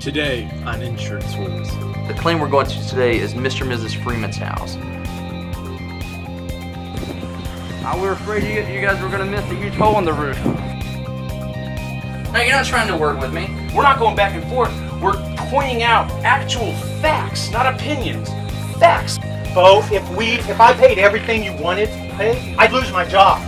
Today on Insurance Wars. The claim we're going to today is Mr. and Mrs. Freeman's house. We were afraid you guys were going to miss a huge hole in the roof. No, you're not trying to work with me. We're not going back and forth. We're pointing out actual facts, not opinions. Facts. Bo, if I paid everything you wanted to pay, I'd lose my job.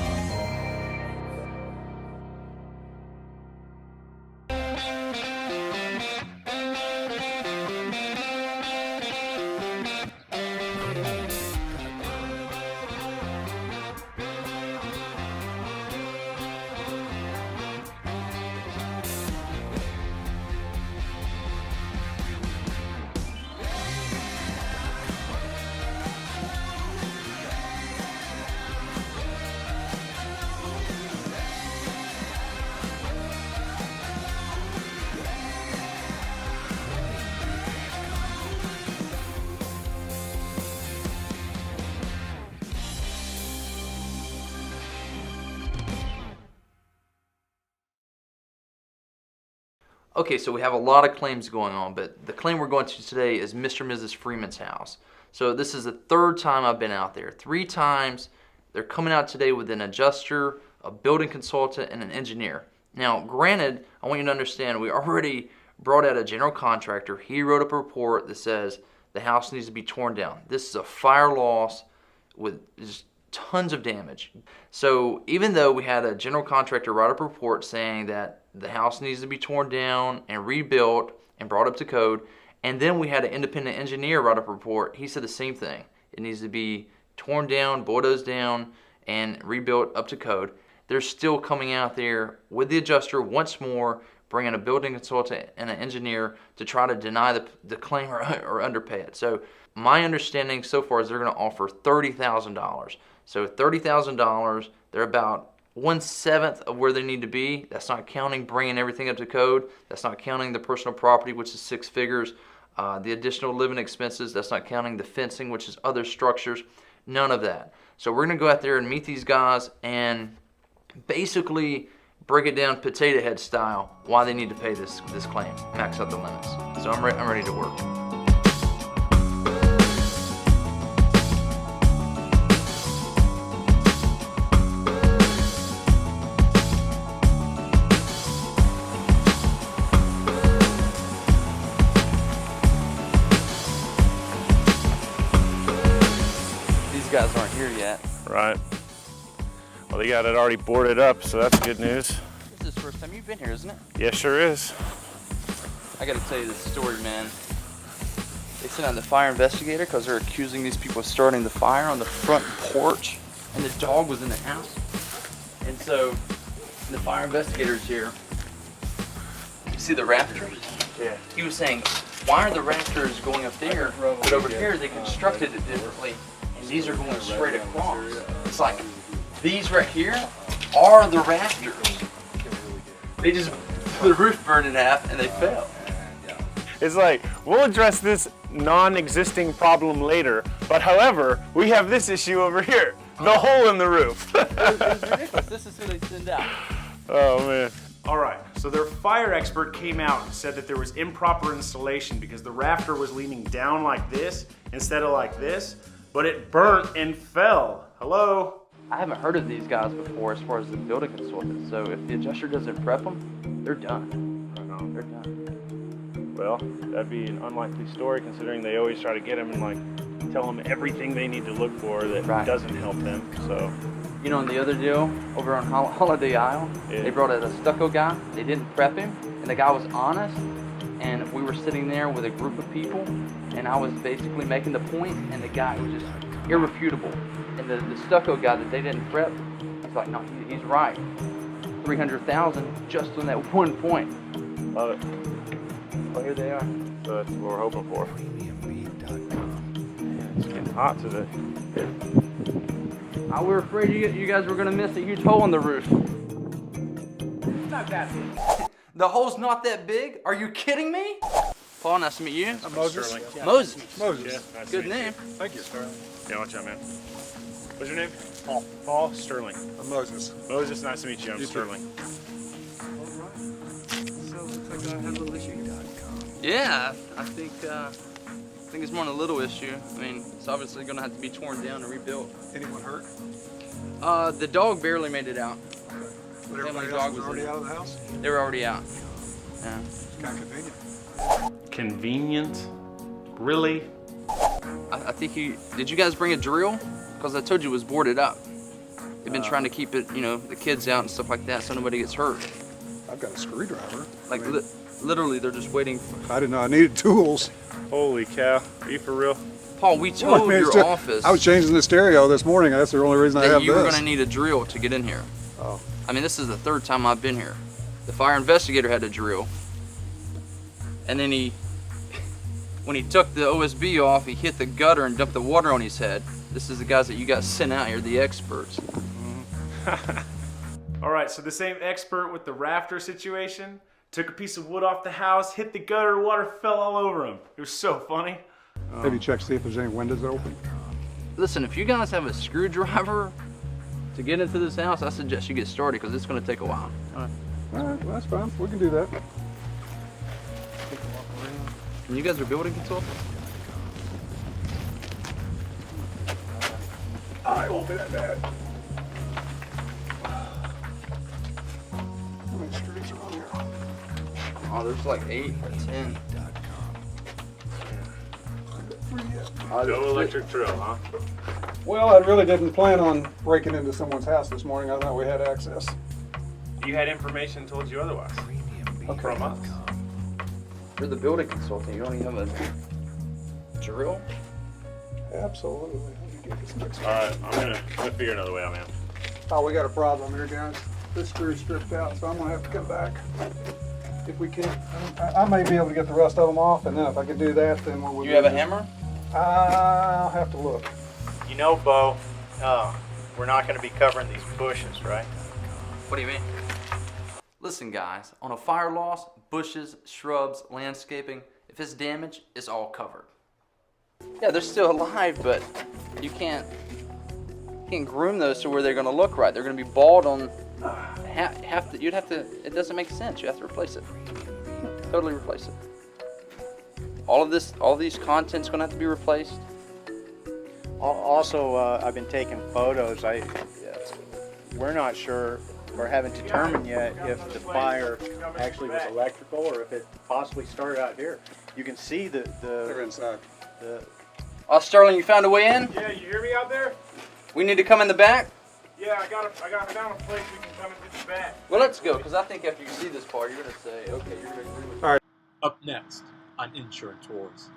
Okay, so we have a lot of claims going on, but the claim we're going to today is Mr. and Mrs. Freeman's house. So this is the third time I've been out there. 3 times. They're coming out today with an adjuster, a building consultant, and an engineer. Now, granted, I want you to understand, we already brought out a general contractor. He wrote up a report that says the house needs to be torn down. This is a fire loss with just tons of damage. So even though we had a general contractor write up a report saying that the house needs to be torn down and rebuilt and brought up to code, and then we had an independent engineer write up a report, he said the same thing. It needs to be torn down, bulldozed down, and rebuilt up to code. They're still coming out there with the adjuster once more, bringing a building consultant and an engineer to try to deny the claim or underpay it. So my understanding so far is they're going to offer $30,000. So $30,000, they're about 1/7 of where they need to be. That's not counting bringing everything up to code. That's not counting the personal property, which is 6 figures. The additional living expenses, that's not counting the fencing, which is other structures. None of that. So we're going to go out there and meet these guys and basically break it down potato head style why they need to pay this claim, max out the limits. So I'm ready to work. These guys aren't here yet. Right. Well, they got it already boarded up, so that's good news. This is the first time you've been here, isn't it? Yeah, sure is. I gotta tell you this story, man. They sent out the fire investigator because they're accusing these people of starting the fire on the front porch, and the dog was in the house. And so the fire investigator's here. You see the rafters? Yeah. He was saying, why are the rafters going up there, but over here they constructed it differently, and these are going straight across? It's like, these right here are the rafters. They just, the roof burned in half and they fell. It's like, we'll address this non-existing problem later, but however, we have this issue over here, the hole in the roof. It's ridiculous. This is who they send out. Oh, man. All right, so their fire expert came out and said that there was improper installation because the rafter was leaning down like this instead of like this, but it burnt and fell. Hello? I haven't heard of these guys before as far as the building consultant, so if the adjuster doesn't prep them, they're done. They're done. Well, that'd be an unlikely story considering they always try to get them and like tell them everything they need to look for that doesn't help them, so. You know, in the other deal, over on Holiday Isle, they brought out a stucco guy. They didn't prep him, and the guy was honest. And we were sitting there with a group of people, and I was basically making the point, and the guy was just irrefutable. And the stucco guy that they didn't prep, I was like, no, he's right. 300,000 just on that one point. Love it. Well, here they are. So that's what we're hoping for. Man, it's getting hot today. We were afraid you guys were going to miss a huge hole in the roof. It's not that big. The hole's not that big? Are you kidding me? Paul, nice to meet you. I'm Moses. Yeah. Moses. Moses. Yeah, nice Good to meet name. Thank you, Sterling. you. Yeah, watch out, man. What's your name? Paul. Paul Sterling. I'm Moses. Moses, nice to meet you. I'm You too. Sterling. So it looks like I had a little issue. Yeah, I think it's more than a little issue. I mean, it's obviously gonna have to be torn down and rebuilt. Anyone hurt? The dog barely made it out. But Family everybody dog else was was already in. out of the house? They were already out. Yeah. It's kind of convenient. Convenient? Really? I think did you guys bring a drill? Because I told you it was boarded up. They've been trying to keep it, you know, the kids out and stuff like that so nobody gets hurt. I've got a screwdriver. Like, literally, they're just waiting. I didn't know I needed tools. Holy cow. Are you for real? Paul, we Well, told I mean, it's your just- office I was changing the stereo this morning. That's the only reason I that have you were this. going to need a drill to get in here. Oh. I mean, this is the third time I've been here. The fire investigator had a drill. And then when he took the OSB off, he hit the gutter and dumped the water on his head. This is the guys that you got sent out here, the experts. All right, so the same expert with the rafter situation took a piece of wood off the house, hit the gutter, water fell all over him. It was so funny. Have you checked to see if there's any windows open? Listen, if you guys have a screwdriver to get into this house, I suggest you get started because it's going to take a while. All right, well, that's fine. We can do that. And you guys are building consultants? I won't be that bad. How many streets are on here? Oh, there's like 8 or 10. No electric drill, huh? Well, I really didn't plan on breaking into someone's house this morning. I thought we had access. You had information told you otherwise. Okay. From us. You're the building consultant. You don't even have a drill? Absolutely. Let me get this next All right, I'm gonna figure another way out, man. Oh, we got a problem here, guys. This screw's stripped out, so I'm gonna have to come back. If we can, I may be able to get the rest of them off, and then if I can do that, then we'll. You have a hammer? I'll have to look. You know, Bo, we're not going to be covering these bushes, right? What do you mean? Listen, guys, on a fire loss, bushes, shrubs, landscaping, if it's damaged, it's all covered. Yeah, they're still alive, but you can't groom those to where they're going to look right. They're going to be bald on you'd have to, it doesn't make sense. You have to replace it. Totally replace it. All of these content's going to have to be replaced. Also, I've been taking photos. We're not sure, or haven't determined yet if the fire actually was electrical or if it possibly started out here. You can see They're inside. Oh, Sterling, you found a way in? Yeah, you hear me out there? We need to come in the back? Yeah, I got found a place we can come into the back. Well, let's go, because I think after you see this part, you're going to say, okay, you're going to agree with me. Up next on Insurance Wars.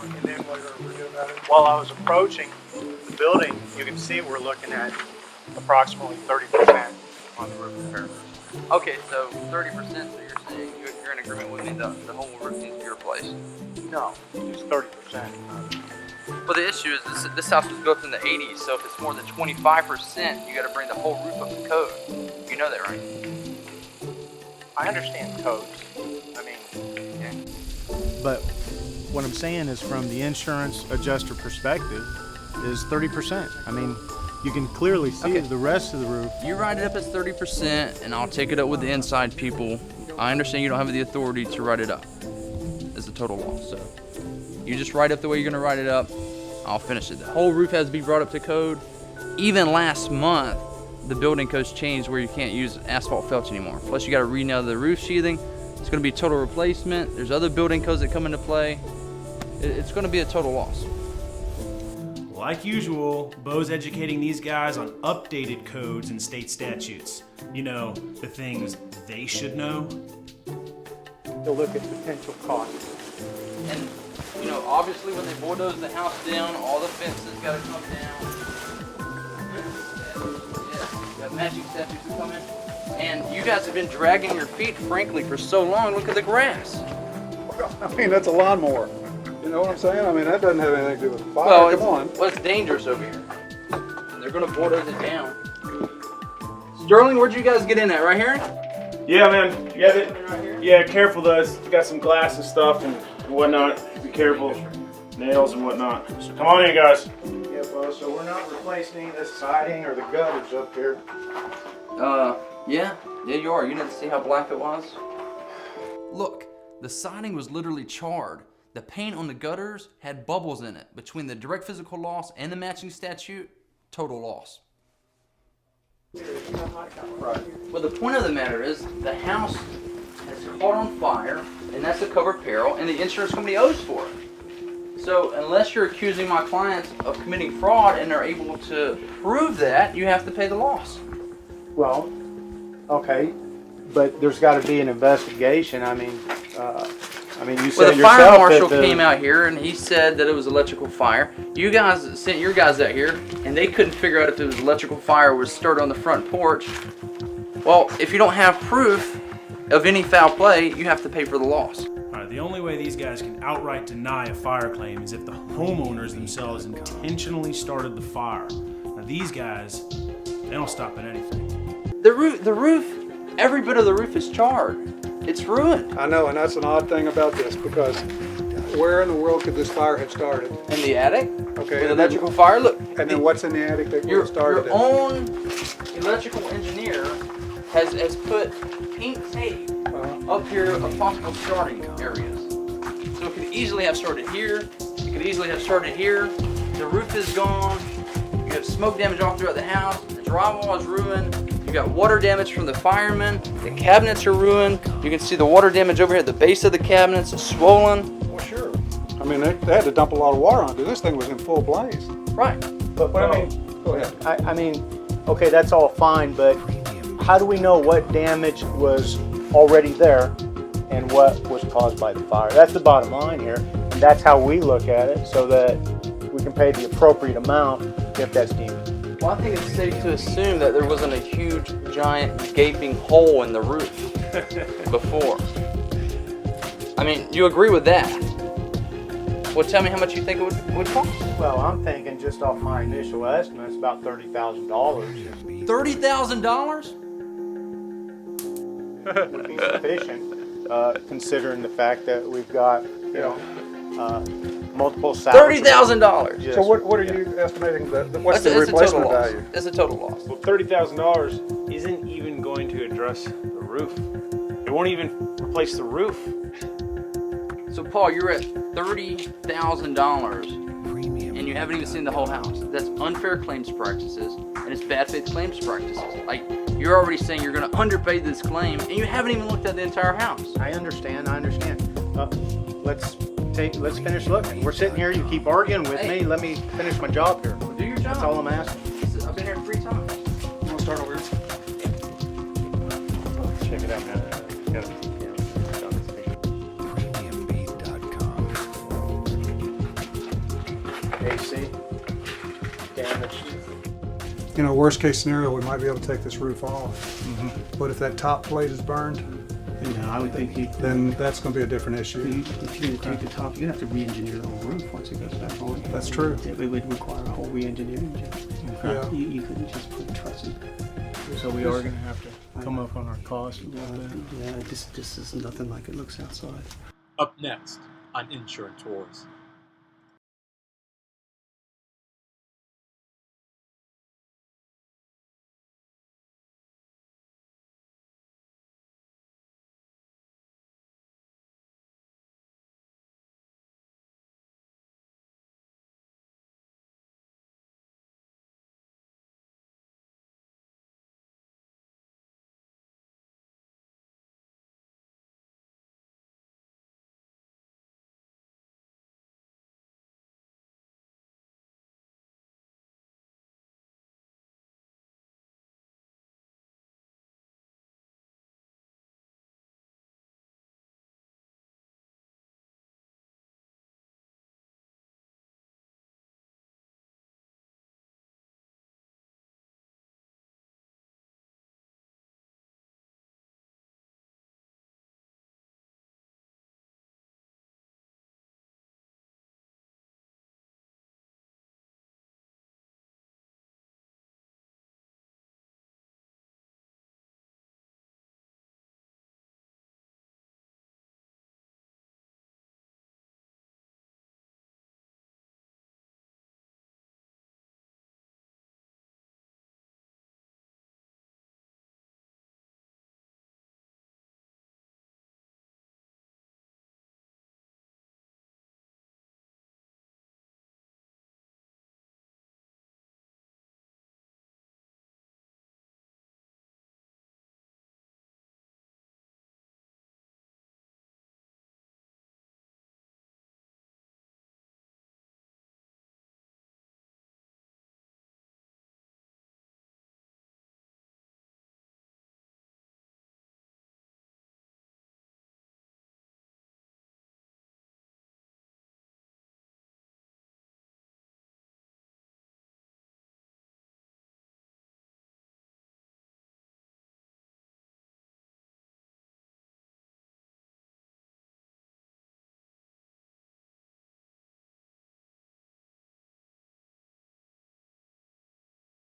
And then what are we doing about it? While I was approaching the building, you can see we're looking at approximately 30% on the roof repair. Okay, so 30%, so you're saying you're in agreement with me that the whole roof needs to be replaced? No, just 30%. Well, the issue is this house was built in the 80s, so if it's more than 25%, you got to bring the whole roof up to code. You know that, right? I understand codes. I mean, But what I'm saying is from the insurance adjuster perspective is 30%. I mean, you can clearly see Okay. the rest of the roof. You write it up as 30%, and I'll take it up with the inside people. I understand you don't have the authority to write it up as a total loss, so you just write up the way you're gonna write it up. I'll finish it. The whole roof has to be brought up to code. Even last month, the building codes changed where you can't use asphalt felch anymore. Plus, you got to re-nail the roof sheathing. It's going to be total replacement. There's other building codes that come into play. It's going to be a total loss. Like usual, Bo's educating these guys on updated codes and state statutes. You know, the things they should know. to look at potential costs. And, you know, obviously when they bulldoze the house down, all the fences got to come down. Yeah, got matching statues to come in. And you guys have been dragging your feet, frankly, for so long. Look at the grass. I mean, that's a lawnmower. You know what I'm saying? I mean, that doesn't have anything to do with the fire. Well, Come on. it's dangerous over here. They're going to bulldoze it down. Sterling, where'd you guys get in at? Right here? Yeah, man. Yeah, careful though. It's got some glass and stuff and whatnot. Be careful. Nails and whatnot. So come on in, guys. Yeah, well, so we're not replacing any of this siding or the gutters up here. Yeah, you are. You didn't see how black it was? Look, the siding was literally charred. The paint on the gutters had bubbles in it. Between the direct physical loss and the matching statute, total loss. Well, the point of the matter is the house has caught on fire, and that's a covered peril, and the insurance company owes for it. So unless you're accusing my clients of committing fraud and are able to prove that, you have to pay the loss. Well, okay, but there's got to be an investigation. I mean, you said Well, the yourself fire marshal that came out here and he said that it was electrical fire. You guys sent your guys out here and they couldn't figure out if it was electrical fire or was started on the front porch. Well, if you don't have proof of any foul play, you have to pay for the loss. Alright, the only way these guys can outright deny a fire claim is if the homeowners themselves intentionally started the fire. Now these guys, they don't stop at anything. The roof, every bit of the roof is charred. It's ruined. I know, and that's an odd thing about this because where in the world could this fire have started? In the attic, Okay, with and electrical fire, look. And then what's in the attic that would Your have started it? own electrical engineer has put pink tape up here of possible starting areas. So it could easily have started here. It could easily have started here. The roof is gone. You have smoke damage all throughout the house. The drywall is ruined. You got water damage from the firemen. The cabinets are ruined. You can see the water damage over here at the base of the cabinets. It's swollen. Well, sure. I mean, they had to dump a lot of water on it. This thing was in full blaze. Right. But I mean, go ahead. I mean, okay, that's all fine, but how do we know what damage was already there and what was caused by the fire? That's the bottom line here. And that's how we look at it so that we can pay the appropriate amount if that's deemed. Well, I think it's safe to assume that there wasn't a huge, giant, gaping hole in the roof before. I mean, you agree with that? Well, tell me how much you think it would cost. Well, I'm thinking just off my initial estimates, about $30,000 $30,000? would be sufficient, considering the fact that we've got, multiple salaries. $30,000. Yes. So what are you estimating? What's the It's a total replacement loss. value? It's a total loss. Well, $30,000 isn't even going to address the roof. It won't even replace the roof. So, Paul, you're at $30,000 and you haven't even seen the whole house. That's unfair claims practices and it's bad faith claims practices. Like, you're already saying you're going to underpay this claim and you haven't even looked at the entire house. I understand. Let's finish looking. We're sitting here, you keep arguing with me. Let me finish my job here. Do your job. That's all I'm asking. I've been here 3 times. You want to start over here? Check it out, man. AC damage. You know, worst case scenario, we might be able to take this roof off. But if that top plate is burned, I would think then that's going to be a different issue. if you take the top, you'd have to re-engineer the whole roof once it goes back on. That's true. It would require a whole re-engineering. Yeah. You couldn't just put trusses. So we are going to have to come up on our cost a little bit. Yeah, this is nothing like it looks outside. Up next on Insurance Wars.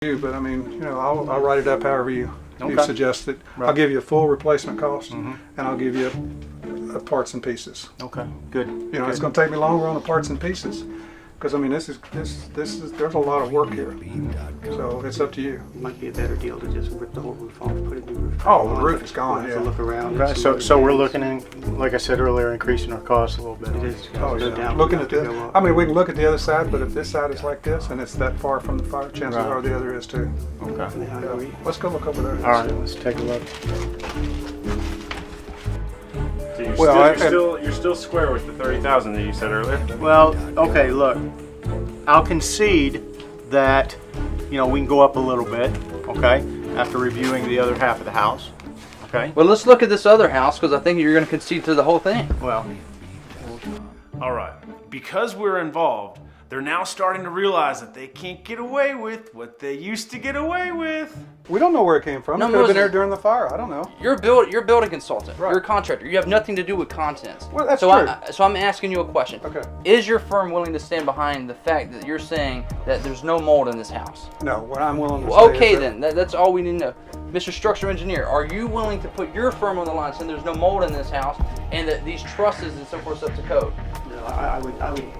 But I mean, you know, I'll write it up however you suggest it. Right. I'll give you a full replacement cost, and I'll give you parts and pieces. Okay, good. You know, it's going to take me longer on the parts and pieces, because I mean, this is there's a lot of work here. So it's up to you. It might be a better deal to just rip the whole roof off, put a new roof. Oh, the on, roof but is gone, we'll have yeah. to look around. Right, and see so what so it we're is. looking in, like I said earlier, increasing our costs a little bit. It is. Oh No yeah. doubt Looking we at have to this, go up. I mean, we can look at the other side, but if this side is like this and it's that far from the fire, chances Right. are the other is too. Okay. Yeah, I agree. Let's go look over there. All right, let's take a look. So you're, Well, you're still square with the 30,000 that you said earlier. Well, okay, look, I'll concede that, you know, we can go up a little bit, okay, after reviewing the other half of the house, okay? Well, let's look at this other house because I think you're going to concede to the whole thing. Well, All right. Because we're involved, they're now starting to realize that they can't get away with what they used to get away with. We don't know where it came from. No, It could have been Moses. there during the fire. I don't know. You're a building consultant. Right. You're a contractor. You have nothing to do with contents. Well, that's so true. So I'm asking you a question. Okay. Is your firm willing to stand behind the fact that you're saying that there's no mold in this house? No, what I'm willing to Well, say okay is that- then. That's all we need to know. Mr. Structural Engineer, are you willing to put your firm on the line saying there's no mold in this house and that these trusses and so forth are up to code? No, I would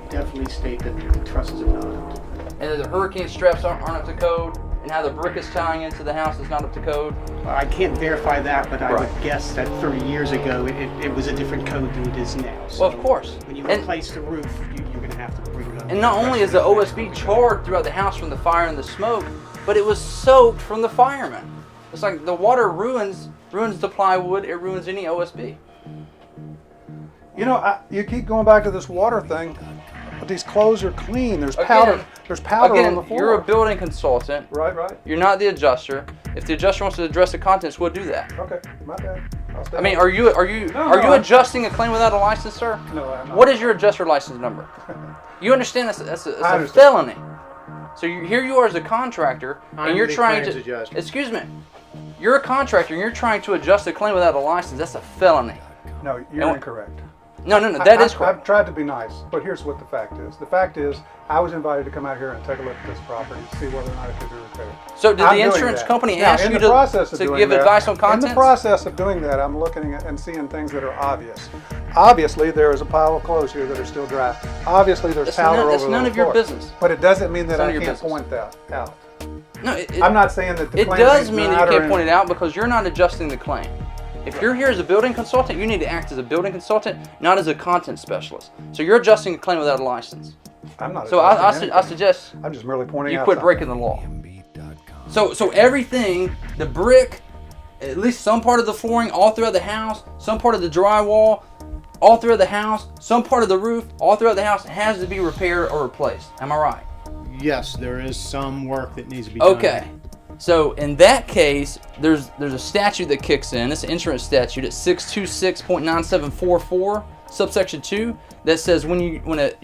definitely state that the trusses are not up to code. And that the hurricane straps aren't up to code? And how the brick is tying into the house is not up to code? I can't verify that, but I Right. would guess that 30 years ago it was a different code than it is now. So Well, of course. When you And- replace the roof, you're going to have to bring it up. And not only is the OSB charred throughout the house from the fire and the smoke, but it was soaked from the firemen. It's like the water ruins the plywood, it ruins any OSB. You know, you keep going back to this water thing, but these clothes are clean. There's powder. Again- There's powder on the floor. You're a building consultant. Right, right. You're not the adjuster. If the adjuster wants to address the contents, we'll do that. Okay, my bad. I'll stay I mean, home. are you No, adjusting a claim without a license, sir? No, I'm not. What is your adjuster license number? You understand that's I a understand. felony. So here you are as a contractor, and I'm you're the trying claims to. adjuster. Excuse me. You're a contractor, and you're trying to adjust a claim without a license. That's a felony. No, you're And- incorrect. No, that is I've correct. tried to be nice, but here's what the fact is. The fact is, I was invited to come out here and take a look at this property to see whether or not it could be repaired. So did I'm the doing insurance that. company Now, ask in you the process of to doing give that- advice on In contents? the process of doing that, I'm looking at and seeing things that are obvious. Obviously, there is a pile of clothes here that are still dry. Obviously, there's That's powder none- over that's the none of your floor. business. But it doesn't mean that It's none I of your can't business. point that out. No, I'm not saying that the It claim does is mean that not you can't or point it out because you're not adjusting the claim. If you're here as a building consultant, you need to act as a building consultant, not as a content specialist. So you're adjusting a claim without a license. I'm not. So adjusting I anything. suggest I'm just merely pointing you out. quit something. breaking the law. So everything, the brick, at least some part of the flooring, all throughout the house, some part of the drywall, all throughout the house, some part of the roof, all throughout the house has to be repaired or replaced. Am I right? Yes, there is some work that needs to be done. Okay. So in that case, there's a statute that kicks in. It's an insurance statute. It's 626.9744, subsection 2, that says when you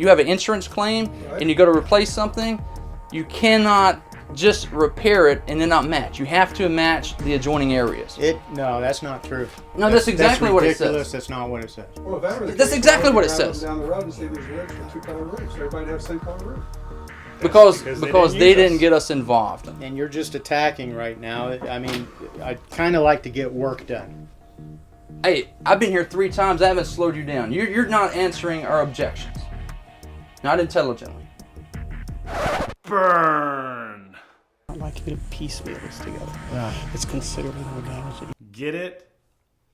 have an insurance claim and you go to replace something, you cannot just repair it and then not match. You have to match the adjoining areas. No, that's not true. No, that's exactly what it ridiculous. says. That's not what it says. Well, if that were the That's case, exactly why what don't it you drive says. Down the road and see these roofs with two-color roofs. Everybody have the same color roof. Because Because they they didn't didn't use get us involved. And you're just attacking right now. I mean, I kind of like to get work done. Hey, I've been here 3 times. I haven't slowed you down. You're not answering our objections. Not intelligently. Burn. I'd like you to piecemeal this together. It's considerably more damage. Get it?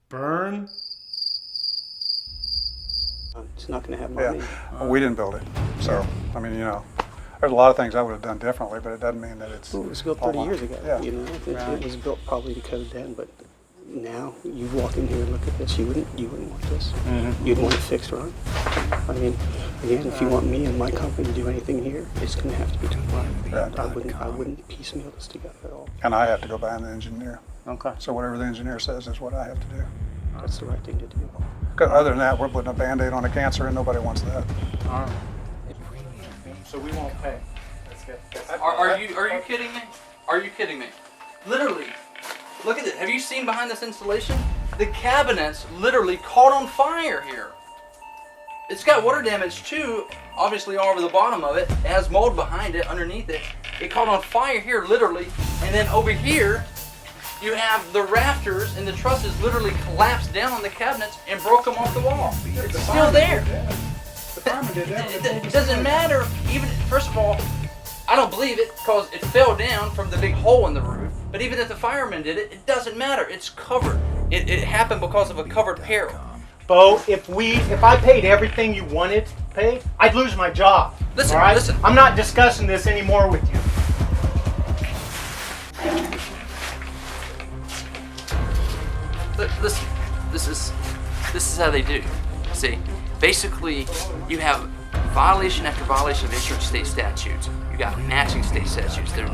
Burn? It's not going to have my Yeah, name. well, we didn't build it, so I mean, there's a lot of things I would have done differently, but it doesn't mean that it's. Well, it was built all 30 mine. years ago. Yeah. It was built probably because of then, but now you walk in here and look at this, you wouldn't want this. You'd want it fixed, right? I mean, again, if you want me and my company to do anything here, it's going to have to be done right. Yeah. I wouldn't piecemeal this together at all. And I have to go by the engineer. Okay. So whatever the engineer says is what I have to do. That's the right thing to do. 'Cause other than that, we're putting a Band-Aid on a cancer, and nobody wants that. All right. So we won't pay. Are you kidding me? Are you kidding me? Literally, look at it. Have you seen behind this installation? The cabinets literally caught on fire here. It's got water damage too, obviously all over the bottom of it. It has mold behind it, underneath it. It caught on fire here, literally. And then over here, you have the rafters and the trusses literally collapsed down on the cabinets and broke them off the wall. It's still there. The fireman did that. It doesn't matter. Even first of all, I don't believe it because it fell down from the big hole in the roof. But even if the fireman did it, it doesn't matter. It's covered. It happened because of a covered peril. Bo, if I paid everything you wanted paid, I'd lose my job. Listen, all right? listen. I'm not discussing this anymore with you. Listen, this is how they do. See, basically, you have violation after violation of insurance state statutes. You got matching state statutes they're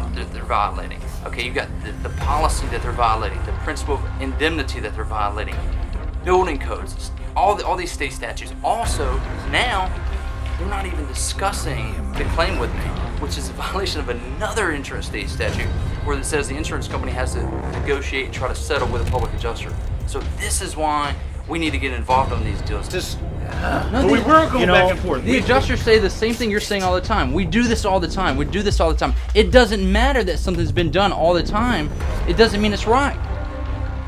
violating. Okay, you got the policy that they're violating, the principle of indemnity that they're violating, building codes, all these state statutes. Also, now they're not even discussing the claim with me, which is a violation of another insurance state statute, where it says the insurance company has to negotiate and try to settle with a public adjuster. So this is why we need to get involved on these deals. But we were going back and forth. The adjusters say the same thing you're saying all the time. We do this all the time. We do this all the time. It doesn't matter that something's been done all the time. It doesn't mean it's right.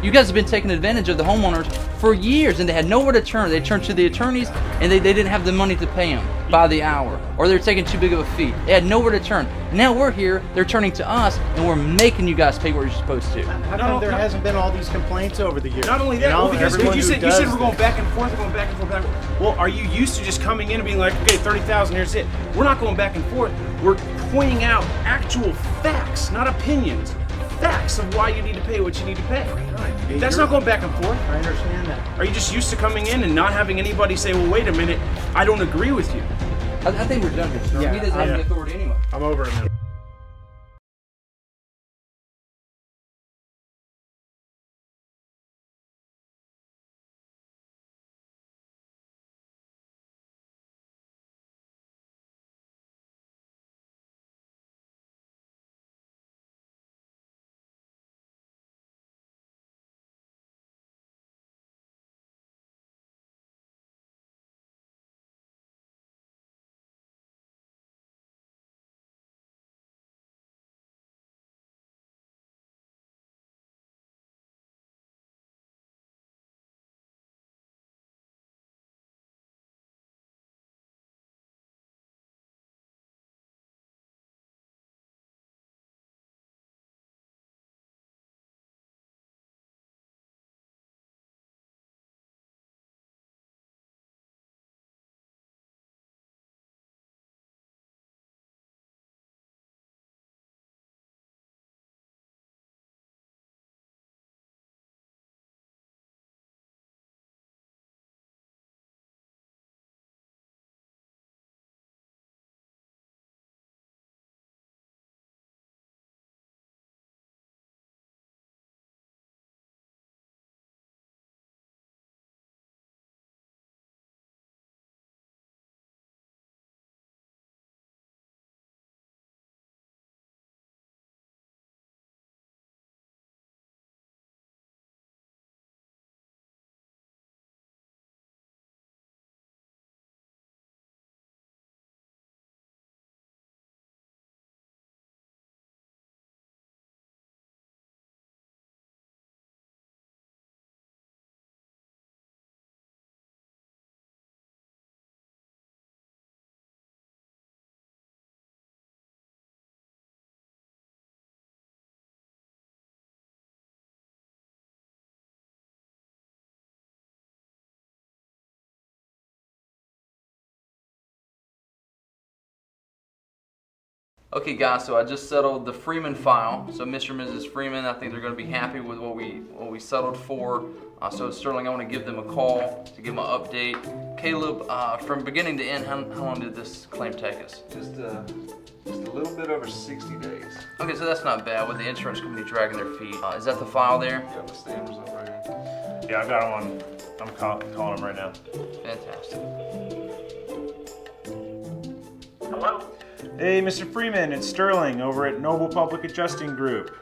You guys have been taking advantage of the homeowners for years, and they had nowhere to turn. They turned to the attorneys, and they didn't have the money to pay them by the hour, or they're taking too big of a fee. They had nowhere to turn. Now we're here, they're turning to us, and we're making you guys pay what you're supposed to. How come there hasn't been all these complaints over the years? Not only that, You know, well, because everyone you who said does we're going this. back and forth, Well, are you used to just coming in and being like, okay, 30,000, here's it? We're not going back and forth. We're pointing out actual facts, not opinions. Facts of why you need to pay what you need to pay. That's not going back and forth. I understand that. Are you just used to coming in and not having anybody say, well, wait a minute, I don't agree with you? I think we're done here, sir. Yeah, He doesn't have yeah. the authority anyway. I'm over it now. Okay guys, so I just settled the Freeman file. So Mr. and Mrs. Freeman, I think they're going to be happy with what we settled for. So Sterling, I want to give them a call to give them an update. Caleb, from beginning to end, how long did this claim take us? Just a little bit over 60 days. Okay, so that's not bad with the insurance company dragging their feet. Is that the file there? Yeah, the stamp result right here. Yeah, I've got him on. I'm calling him right now. Fantastic. Hello? Hey, Mr. Freeman, it's Sterling over at Noble Public Adjusting Group.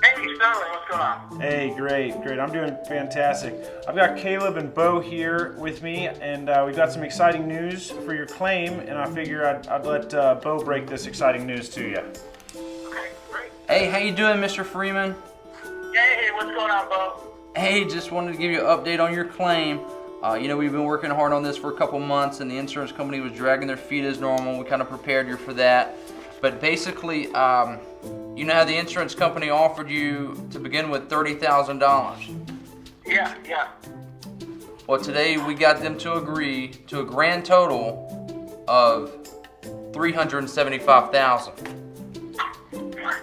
Hey, Sterling, what's going on? Hey, great. I'm doing fantastic. I've got Caleb and Bo here with me, and we've got some exciting news for your claim, and I figure I'd let Bo break this exciting news to you. Okay, great. Hey, how you doing, Mr. Freeman? Hey, what's going on, Bo? Hey, just wanted to give you an update on your claim. You know, we've been working hard on this for a couple months, and the insurance company was dragging their feet as normal. We kind of prepared you for that. But basically, you know how the insurance company offered you to begin with $30,000? Yeah. Well, today we got them to agree to a grand total of $375,000. What?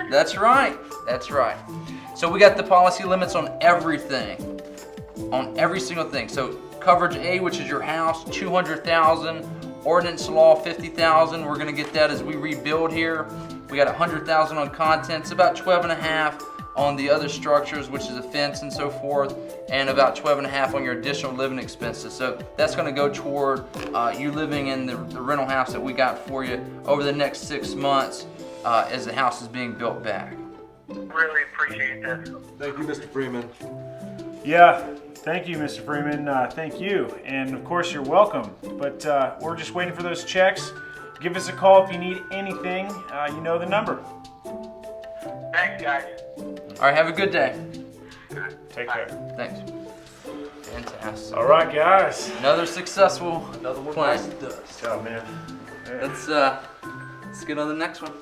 That's right. So we got the policy limits on everything, on every single thing. So coverage A, which is your house, $200,000. Ordinance law, $50,000. We're gonna get that as we rebuild here. We got $100,000 on contents, about 12.5 on the other structures, which is a fence and so forth, and about 12.5 on your additional living expenses. So that's gonna go toward you living in the rental house that we got for you over the next 6 months as the house is being built back. Really appreciate this. Thank you, Mr. Freeman. Yeah, thank you, Mr. Freeman. Thank you, and of course you're welcome. But we're just waiting for those checks. Give us a call if you need anything. You know the number. Thanks, guys. All right, have a good day. Take care. Thanks. Fantastic. All right, guys. Another successful Another one claim. bites the dust. Good job, man. Let's get on the next one.